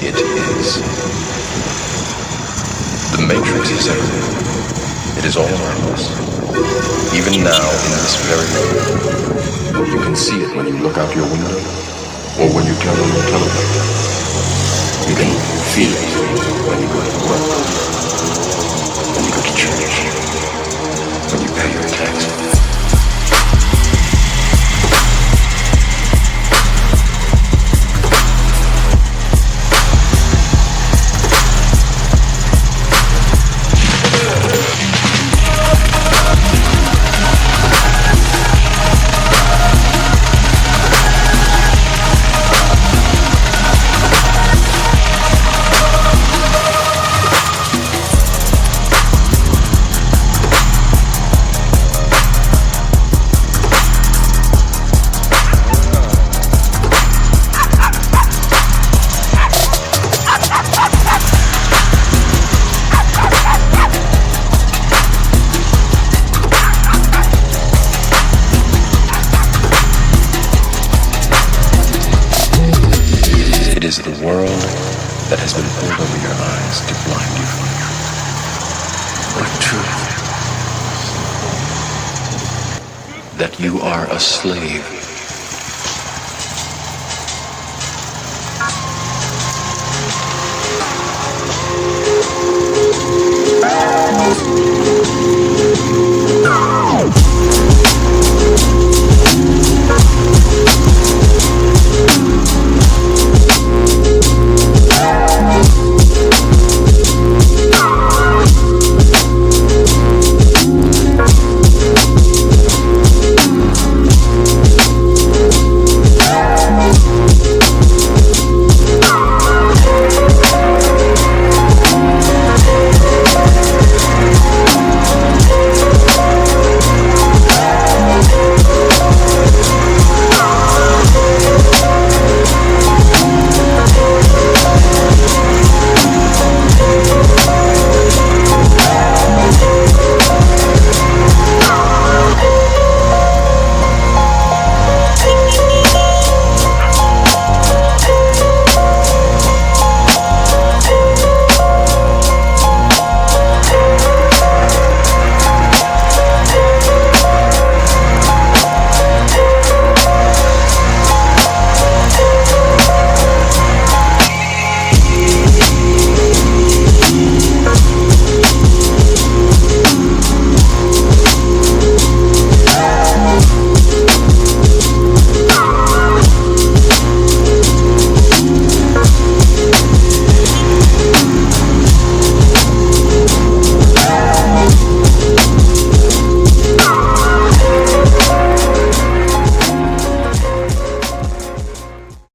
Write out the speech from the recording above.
It is. The Matrix is everywhere. It is all around us. Even now, in this very moment, you can see it when you look out your window, or when you turn on your television. You can feel it when you go to work, when you go to church, when you pay your taxes. It is the world that has been pulled over your eyes to blind you from the truth that you are a slave